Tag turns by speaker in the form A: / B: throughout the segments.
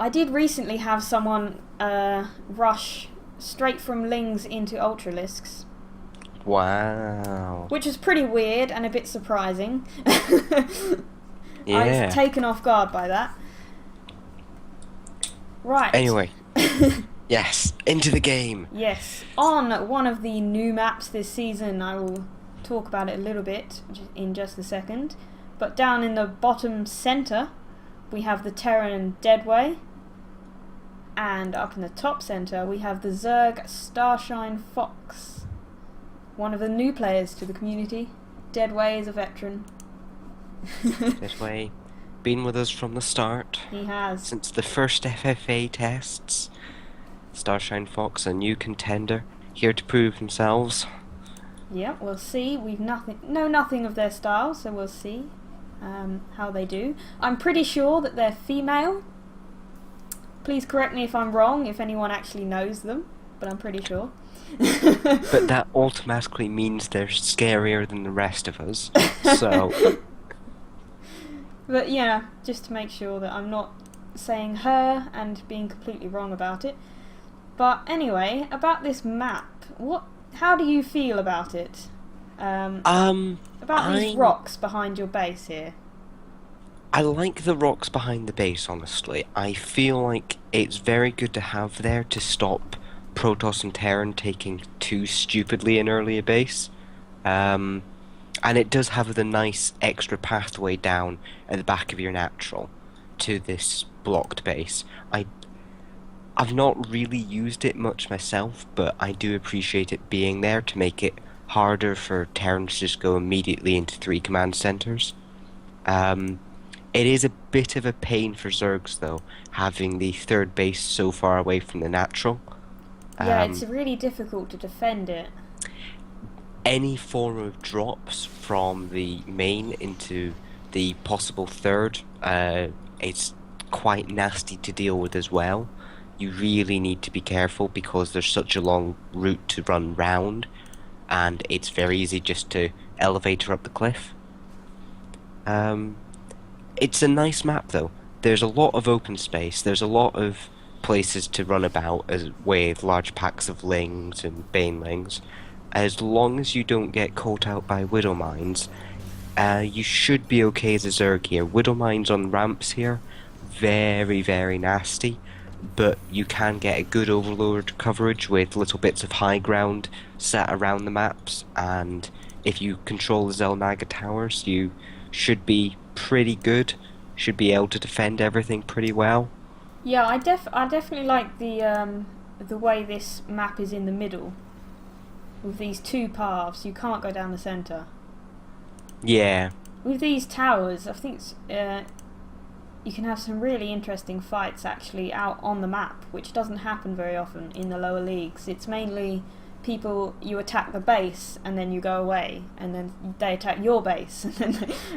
A: I did recently have someone rush straight from Lings into Ultralisks.
B: Wow.
A: Which was pretty weird and a bit surprising.
B: Yeah.
A: I was taken off guard by that. Right.
B: Anyway. Yes, into the game.
A: Yes. On one of the new maps this season, I will talk about it a little bit in just a second. But down in the bottom centre, we have the Terran Deadway. And up in the top centre, we have the Zerg StarShineFox. One of the new players to the community. Deadway is a veteran.
B: Deadway, been with us from the start.
A: He has.
B: Since the first FFA tests. StarShineFox, a new contender, here to prove themselves.
A: Yeah, we'll see. We've know nothing of their style, so we'll see how they do. I'm pretty sure that they're female. Please correct me if I'm wrong, if anyone actually knows them, but I'm pretty sure.
B: But that automatically means they're scarier than the rest of us, so...
A: But yeah, just to make sure that I'm not saying her and being completely wrong about it. But anyway, about this map, how do you feel about it? About these rocks behind your base here.
B: I like the rocks behind the base, honestly. I feel like it's very good to have there to stop Protoss and Terran taking too stupidly an earlier base. And it does have the nice extra pathway down at the back of your natural to this blocked base. I've not really used it much myself, but I do appreciate it being there to make it harder for Terran to just go immediately into 3 command centers. It is a bit of a pain for Zergs, though, having the third base so far away from the natural.
A: Yeah, it's really difficult to defend it.
B: Any form of drops from the main into the possible third, it's quite nasty to deal with as well. You really need to be careful because there's such a long route to run round, and it's very easy just to elevator up the cliff. It's a nice map though. There's a lot of open space, there's a lot of places to run about with large packs of lings and banelings. As long as you don't get caught out by widow mines, you should be okay as a Zerg here. Widow mines on ramps here, very, very nasty, but you can get a good overlord coverage with little bits of high ground set around the maps, and if you control the Zelnaga towers, you should be pretty good, should be able to defend everything pretty well.
A: Yeah, I definitely like the way this map is in the middle. With these 2 paths, you can't go down the centre.
B: Yeah.
A: With these towers, I think you can have some really interesting fights actually out on the map, which doesn't happen very often in the lower leagues. It's mainly you attack the base and then you go away, and then they attack your base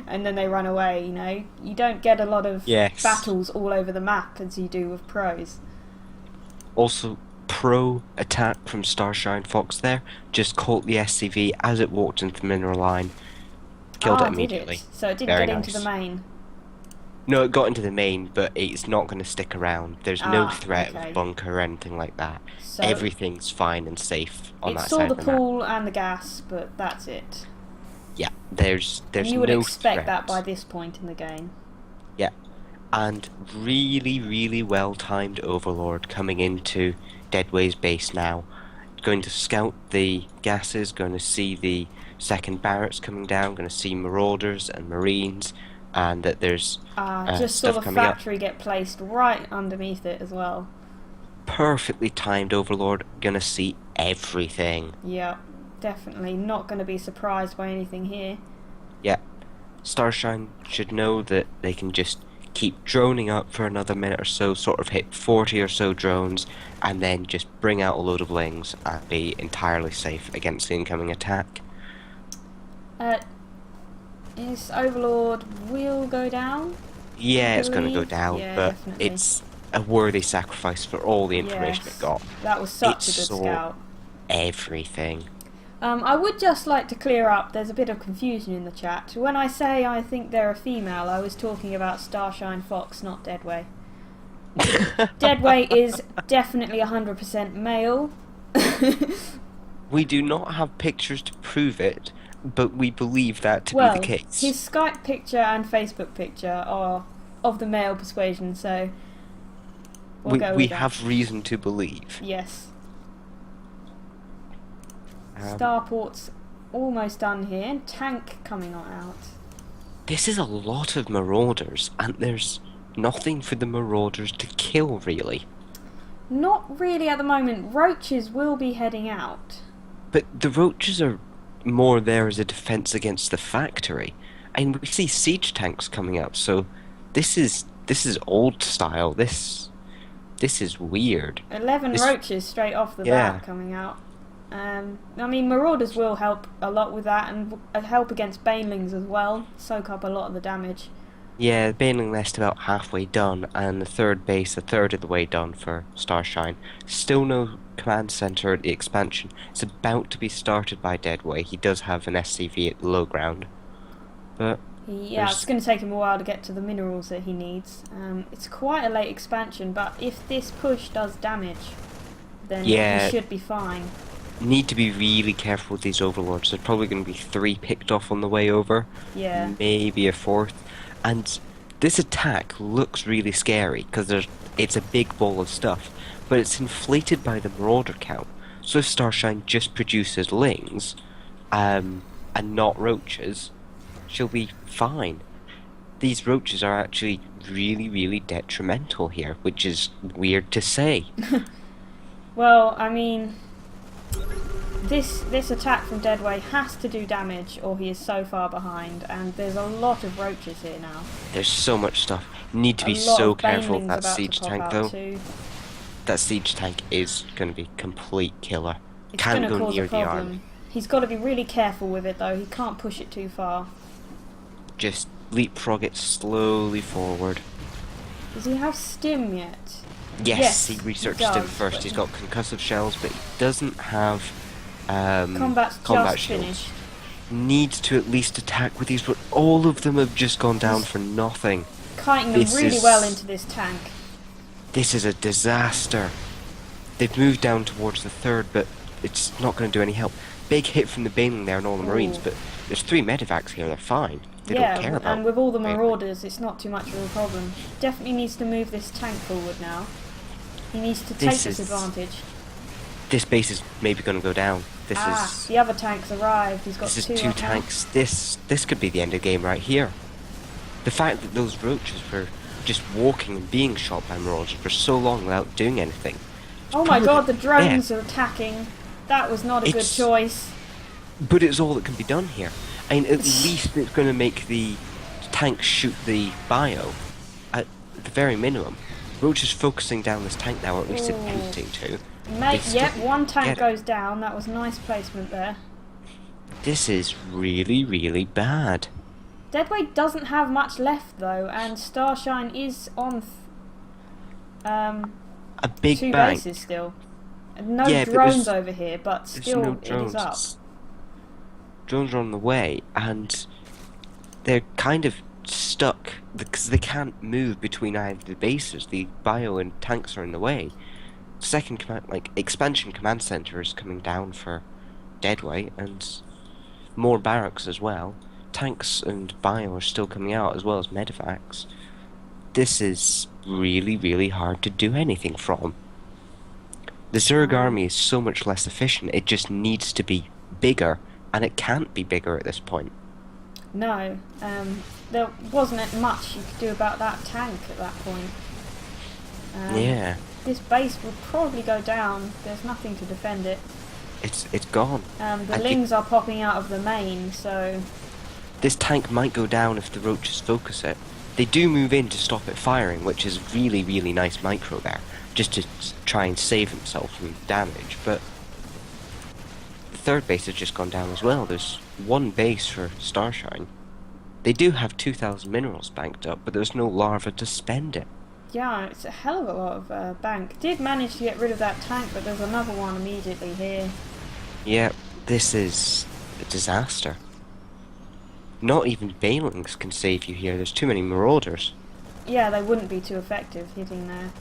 A: and then they run away. You know, you don't get a lot of battles all over the map as you do with pros.
B: Also, pro attack from StarShineFox there just caught the SCV as it walked into the mineral line, killed it immediately.
A: Did it? So it didn't get into the main.
B: No, it got into the main, but it's not going to stick around. There's no threat of bunker or anything like that. So everything's fine and safe on that side of the map. It saw the
A: pool and the gas, but that's it.
B: Yeah, there's no threat.
A: You would expect that by this point in the game.
B: Yeah, and really, really well-timed Overlord coming into Deadway's base now. Going to scout the gases, going to see the second barracks coming down, going to see Marauders and Marines, and that there's
A: just saw the factory get placed right underneath it as well.
B: Perfectly timed Overlord, gonna see everything.
A: Yeah, definitely not gonna be surprised by anything here.
B: Yeah, Starshine should know that they can just keep droning up for another minute or so, sort of hit 40 or so drones, and then just bring out a load of lings and be entirely safe against the incoming attack.
A: This Overlord will go down?
B: Yeah, it's going to go down, but
A: definitely.
B: It's a worthy sacrifice for all the information it got.
A: That was such a good scout.
B: Everything.
A: I would just like to clear up, there's a bit of confusion in the chat. When I say I think they're a female, I was talking about StarShineFox, not Deadway. Deadway is definitely 100% male.
B: We do not have pictures to prove it, but we believe that to be the
A: Well,
B: case.
A: his Skype picture and Facebook picture are of the male persuasion, so we'll go
B: We
A: with that.
B: have reason to believe.
A: Yes.
B: Um,
A: Starport's almost done here. Tank coming on out.
B: This is a lot of marauders, and there's nothing for the marauders to kill, really.
A: Not really at the moment. Roaches will be heading out.
B: But the roaches are more there as a defense against the factory. And we see siege tanks coming up, so this is old style. This is weird.
A: 11 roaches straight off the bat coming out. I mean, marauders will help a lot with that, and help against banelings as well. Soak up a lot of the damage.
B: Yeah, the Baneling Nest about halfway done, and the third base a third of the way done for Starshine. Still no command center at the expansion. It's about to be started by Deadway. He does have an SCV at the low ground. But
A: yeah, it's going to take him a while to get to the minerals that he needs. It's quite a late expansion, but if this push does damage, then he should be fine.
B: Need to be really careful with these overlords. There's probably going to be 3 picked off on the way over.
A: Yeah.
B: Maybe a 4th. And this attack looks really scary because it's a big ball of stuff, but it's inflated by the marauder count. So if Starshine just produces lings, and not roaches, she'll be fine. These roaches are actually really, really detrimental here, which is weird to say.
A: Well, I mean, this attack from Deadway has to do damage, or he is so far behind, and there's a lot of roaches here now.
B: There's so much stuff. Need to be so careful of that siege tank, though.
A: Too.
B: That siege tank is going to be complete killer.
A: It's
B: Can't
A: gonna
B: go
A: cause
B: near
A: a
B: the
A: problem.
B: army.
A: He's got to be really careful with it, though. He can't push it too far.
B: Just leapfrog it slowly forward.
A: Does he have stim yet?
B: Yes, he researched
A: he
B: him
A: does,
B: first.
A: but
B: He's got concussive shells, but he doesn't have
A: combat
B: shields.
A: finished.
B: Needs to at least attack with these, but all of them have just gone down for nothing.
A: Kiting them really well into this tank.
B: This is a disaster. They've moved down towards the third, but it's not going to do any help. Big hit from the Baneling there and all the Marines, but there's 3 medevacs here, they're fine. They don't care about
A: and with all the marauders, it's not too much of a problem. Definitely needs to move this tank forward now. He needs to take this advantage.
B: This base is maybe going to go down.
A: The other tank's arrived. He's got
B: this
A: two.
B: Is 2 tanks. This could be the end of the game right here. The fact that those roaches were just walking and being shot by marauders for so long without doing anything.
A: Oh my god, the drones are attacking. That was not a good choice.
B: But it's all that can be done here. I mean, at least it's going to make the tank shoot the bio at the very minimum. Roach is focusing down this tank now, or at least attempting to.
A: One tank goes down. That was nice placement there.
B: This is really, really bad.
A: Deadway doesn't have much left though, and Starshine is on
B: a big
A: 2
B: bank.
A: bases still. No drones over here, but still it is up.
B: Drones are on the way, and they're kind of stuck because they can't move between either the bases. The bio and tanks are in the way. Second command, expansion command center is coming down for Deadway, and more barracks as well. Tanks and bio are still coming out, as well as medevacs. This is really, really hard to do anything from. The Zerg army is so much less efficient. It just needs to be bigger, and it can't be bigger at this point.
A: No, there wasn't much you could do about that tank at that point.
B: Yeah.
A: This base will probably go down. There's nothing to defend it.
B: It's gone.
A: The lings are popping out of the main, so...
B: This tank might go down if the roaches focus it. They do move in to stop it firing, which is really, really nice micro there, just to try and save himself from damage, but... The third base has just gone down as well. There's 1 base for Starshine. They do have 2,000 minerals banked up, but there's no larva to spend it.
A: Yeah, it's a hell of a lot of bank. Did manage to get rid of that tank, but there's another one immediately here.
B: Yeah, this is a disaster. Not even Banelings can save you here. There's too many marauders.
A: Yeah, they wouldn't be too effective hitting there.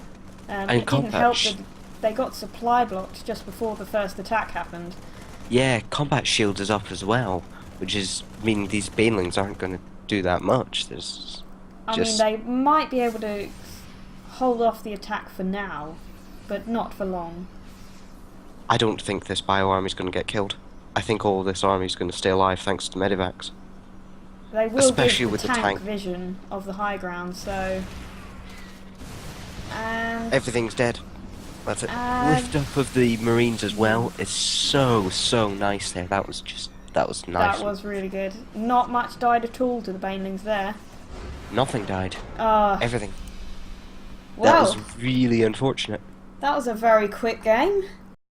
B: And
A: it didn't help
B: combat
A: that they got supply blocked just before the first attack happened.
B: Yeah, combat shield is up as well, which is meaning these banelings aren't going to do that much. There's
A: I
B: just
A: mean, they might be able to hold off the attack for now, but not for long.
B: I don't think this bio army's going to get killed. I think all this army's going to stay alive thanks to medivacs.
A: They will
B: Especially
A: give
B: with
A: the
B: the
A: tank
B: tank.
A: vision of the high ground, so... And
B: Everything's dead. That's it.
A: And-
B: Lift up of the Marines as well is so nice there. That was nice.
A: that was really good. Not much died at all to the banelings there.
B: Nothing died. Everything. That
A: Well,
B: was really unfortunate.
A: that was a very quick game.